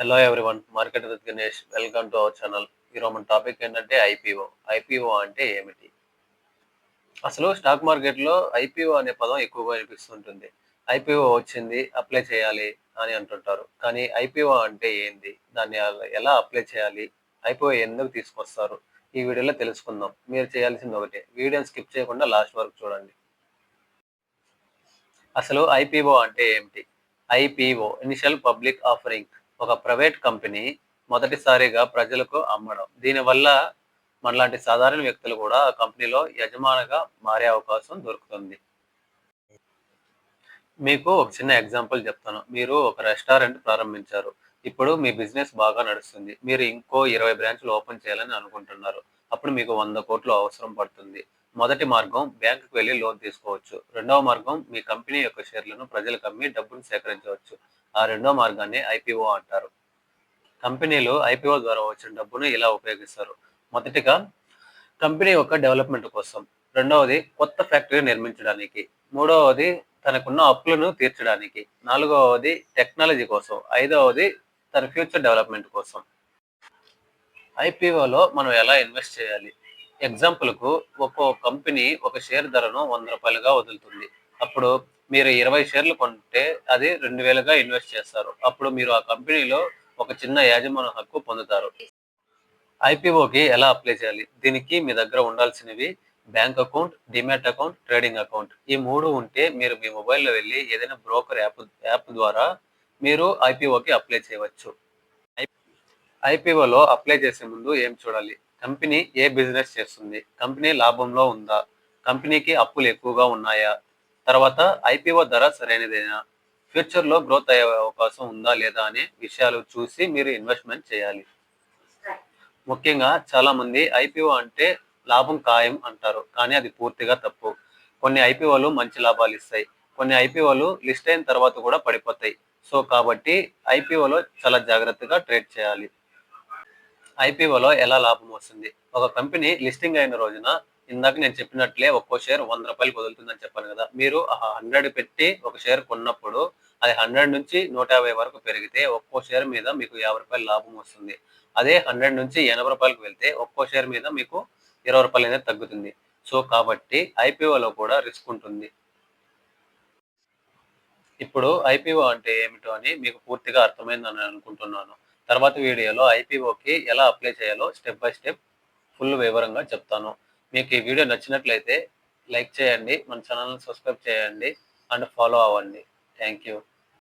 Hello everyone. Market with Ganesh. Welcome to our channel. ఈరోజు మన topic ఏంటంటే ఐపీఓ. ఐపీఓ అంటే ఏమిటి? అసలు స్టాక్ మార్కెట్‌లో ఐపీఓ అనే పదం ఎక్కువగా వినిపిస్తుంటుంది. ఐపీఓ వచ్చింది, అప్లై చేయాలి అని అంటుంటారు. కానీ ఐపీఓ అంటే ఏంది? దాన్ని ఎలా అప్లై చేయాలి? ఐపీఓ ఎందుకు తీసుకొస్తారు? ఈ వీడియోలో తెలుసుకుందాం. మీరు చేయాల్సింది ఒకటే. వీడియోని స్కిప్ చేయకుండా లాస్ట్ వరకు చూడండి. అసలు ఐపీఓ అంటే ఏమిటి? IPO initial public offering. ఒక ప్రైవేట్ కంపెనీ మొదటిసారిగా ప్రజలకు అమ్మడం. దీనివల్ల మనలాంటి సాధారణ వ్యక్తులు కూడా ఆ కంపెనీలో యజమానిగా మారే అవకాశం దొరుకుతుంది. మీకు ఒక చిన్న ఎగ్జాంపుల్ చెప్తాను. మీరు ఒక రెస్టారెంట్ ప్రారంభించారు. ఇప్పుడు మీ బిజినెస్ బాగా నడుస్తుంది. మీరు ఇంకో 20 బ్రాంచ్‌లు ఓపెన్ చేయాలని అనుకుంటున్నారు. అప్పుడు మీకు 100,00,00,000 అవసరం పడుతుంది. మొదటి మార్గం బ్యాంకుకి వెళ్లి లోన్ తీసుకోవచ్చు. రెండవ మార్గం మీ కంపెనీ యొక్క షేర్లను ప్రజలకు అమ్మి డబ్బును సేకరించవచ్చు. ఆ రెండో మార్గాన్ని ఐపీఓ అంటారు. కంపెనీలు ఐపీఓ ద్వారా వచ్చిన డబ్బును ఇలా ఉపయోగిస్తారు. మొదటిగా కంపెనీ యొక్క డెవలప్‌మెంట్ కోసం. రెండవది కొత్త ఫ్యాక్టరీ నిర్మించడానికి. మూడవది తనకున్న అప్పులను తీర్చడానికి. నాలుగవది టెక్నాలజీ కోసం. ఐదవది తన ఫ్యూచర్ డెవలప్‌మెంట్ కోసం. ఐపీఓలో మనం ఎలా ఇన్వెస్ట్ చేయాలి? ఎగ్జాంపుల్‌కు ఒక్కో కంపెనీ ఒక షేర్ ధరను రూ. 100గా వదులుతుంది. అప్పుడు మీరు 20 షేర్లు కొంటే అది 2000గా ఇన్వెస్ట్ చేస్తారు. అప్పుడు మీరు ఆ కంపెనీలో ఒక చిన్న యాజమాన్య హక్కు పొందుతారు. ఐపీఓకి ఎలా అప్లై చేయాలి? దీనికి మీ దగ్గర ఉండాల్సినవి bank account, demat account, trading account. ఈ 3 ఉంటే మీరు మీ మొబైల్‌లో వెళ్లి ఏదైనా బ్రోకర్ యాప్ ద్వారా మీరు ఐపీఓకి అప్లై చేయవచ్చు. ఐ ఐపీఓలో అప్లై చేసే ముందు ఏం చూడాలి? కంపెనీ ఏ బిజినెస్ చేస్తుంది? కంపెనీ లాభంలో ఉందా? కంపెనీకి అప్పులు ఎక్కువగా ఉన్నాయా? తర్వాత ఐపీఓ ధర సరైనదేనా? ఫ్యూచర్‌లో గ్రోత్ అయ్యే అవకాశం ఉందా లేదా అనే విషయాలు చూసి మీరు ఇన్వెస్ట్‌మెంట్ చేయాలి. ముఖ్యంగా చాలామంది ఐపీఓ అంటే లాభం ఖాయం అంటారు. కానీ అది పూర్తిగా తప్పు. కొన్ని ఐపీఓలు మంచి లాభాలిస్తాయి. కొన్ని ఐపీఓలు లిస్ట్ అయిన తర్వాత కూడా పడిపోతాయి. సో, కాబట్టి ఐపీఓలో చాలా జాగ్రత్తగా ట్రేడ్ చేయాలి. ఐపీఓలో ఎలా లాభం వస్తుంది? ఒక కంపెనీ లిస్టింగ్ అయిన రోజున ఇందాక నేను చెప్పినట్లే ఒక్కో షేర్ రూ. 100 వదులుతుందని చెప్పాను కదా! మీరు 100 పెట్టి ఒక షేర్ కొన్నప్పుడు అది 100 నుంచి 150 వరకు పెరిగితే ఒక్కో షేర్ మీద మీకు రూ. 50 లాభం వస్తుంది. అదే 100 నుంచి రూ. 80కి వెళ్తే ఒక్కో షేర్ మీద మీకు రూ. 20 అనేది తగ్గుతుంది. సో, కాబట్టి ఐపీఓలో కూడా రిస్క్ ఉంటుంది. ఇప్పుడు ఐపీఓ అంటే ఏమిటో అని మీకు పూర్తిగా అర్థమైందని అనుకుంటున్నాను. తర్వాత వీడియోలో ఐపీఓకి ఎలా అప్లై చేయాలో స్టెప్ బై స్టెప్ ఫుల్ వివరంగా చెప్తాను. మీకు ఈ వీడియో నచ్చినట్లయితే లైక్ చేయండి, మన ఛానల్‌ని సబ్స్క్రైబ్ చేయండి అండ్ ఫాలో అవ్వండి. Thank you.